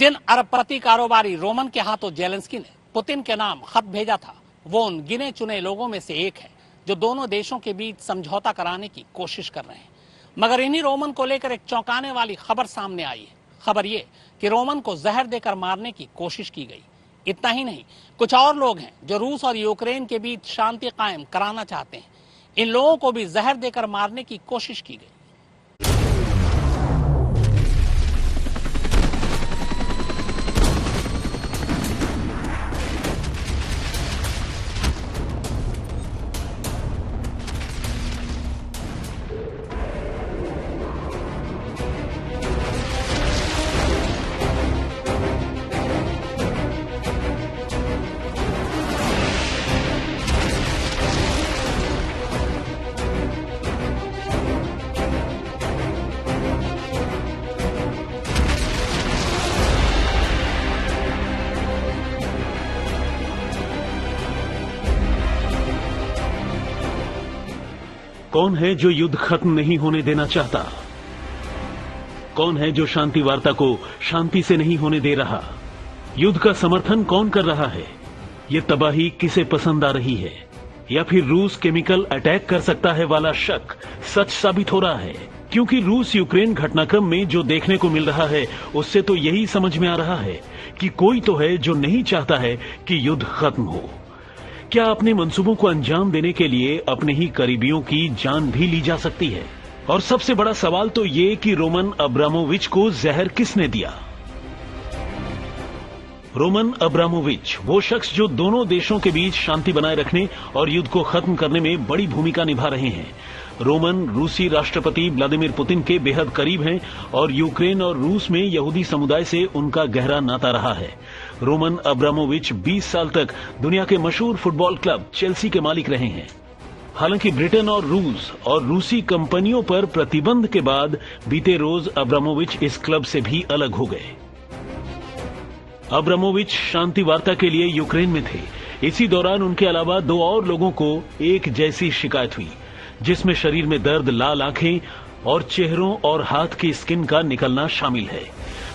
जिन अरबपति कारोबारी रोमन के हाथों जेलेंस्की ने पुतिन के नाम खत भेजा था, वो उन गिने चुने लोगों में से एक है जो दोनों देशों के बीच समझौता कराने की कोशिश कर रहे हैं। मगर इन्हीं रोमन को लेकर एक चौंकाने वाली खबर सामने आई है। खबर ये कि रोमन को जहर देकर मारने की कोशिश की गई। इतना ही नहीं, कुछ और लोग हैं जो रूस और यूक्रेन के बीच शांति कायम कराना चाहते हैं। इन लोगों को भी जहर देकर मारने की कोशिश की गई। कौन है जो युद्ध खत्म नहीं होने देना चाहता? कौन है जो शांति वार्ता को शांति से नहीं होने दे रहा? युद्ध का समर्थन कौन कर रहा है? ये तबाही किसे पसंद आ रही है? या फिर रूस केमिकल अटैक कर सकता है वाला शक सच साबित हो रहा है? क्योंकि रूस यूक्रेन घटनाक्रम में जो देखने को मिल रहा है, उससे तो यही समझ में आ रहा है कि कोई तो है जो नहीं चाहता है कि युद्ध खत्म हो। क्या अपने मंसूबों को अंजाम देने के लिए अपने ही करीबियों की जान भी ली जा सकती है? और सबसे बड़ा सवाल तो ये कि रोमन अब्रामोविच को जहर किसने दिया? रोमन अब्रामोविच वो शख्स जो दोनों देशों के बीच शांति बनाए रखने और युद्ध को खत्म करने में बड़ी भूमिका निभा रहे हैं। रोमन रूसी राष्ट्रपति व्लादिमीर पुतिन के बेहद करीब हैं और यूक्रेन और रूस में यहूदी समुदाय से उनका गहरा नाता रहा है। रोमन अब्रामोविच 20 साल तक दुनिया के मशहूर फुटबॉल क्लब चेल्सी के मालिक रहे हैं। हालांकि ब्रिटेन और रूस और रूसी कंपनियों पर प्रतिबंध के बाद बीते रोज अब्रामोविच इस क्लब से भी अलग हो गए। अब्रामोविच शांति वार्ता के लिए यूक्रेन में थे। इसी दौरान उनके अलावा दो और लोगों को एक जैसी शिकायत हुई, जिसमें शरीर में दर्द, लाल आंखें और चेहरों और हाथ की स्किन का निकलना शामिल है।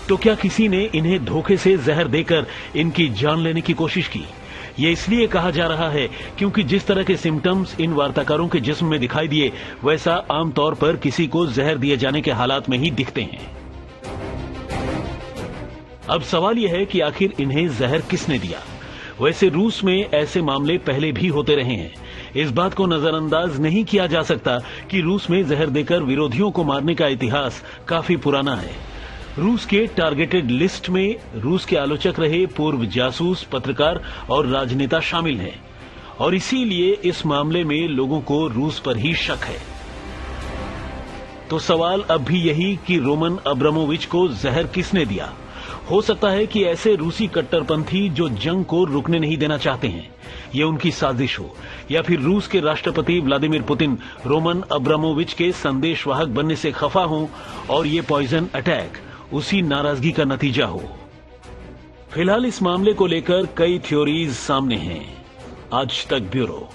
तो क्या किसी ने इन्हें धोखे से जहर देकर इनकी जान लेने की कोशिश की? ये इसलिए कहा जा रहा है क्योंकि जिस तरह के सिम्टम्स इन वार्ताकारों के जिस्म में दिखाई दिए, वैसा आमतौर पर किसी को जहर दिए जाने के हालात में ही दिखते हैं। अब सवाल यह है कि आखिर इन्हें जहर किसने दिया? वैसे रूस में ऐसे मामले पहले भी होते रहे हैं। इस बात को नजरअंदाज नहीं किया जा सकता कि रूस में जहर देकर विरोधियों को मारने का इतिहास काफी पुराना है। रूस के टारगेटेड लिस्ट में रूस के आलोचक रहे पूर्व जासूस, पत्रकार और राजनेता शामिल हैं और इसीलिए इस मामले में लोगों को रूस पर ही शक है। तो सवाल अब भी यही कि रोमन अब्रामोविच को जहर किसने दिया? हो सकता है कि ऐसे रूसी कट्टरपंथी जो जंग को रुकने नहीं देना चाहते हैं, ये उनकी साजिश हो, या फिर रूस के राष्ट्रपति व्लादिमीर पुतिन रोमन अब्रामोविच के संदेशवाहक बनने से खफा हों और ये पॉइजन अटैक उसी नाराजगी का नतीजा हो। फिलहाल इस मामले को लेकर कई थ्योरीज सामने हैं। आज तक ब्यूरो।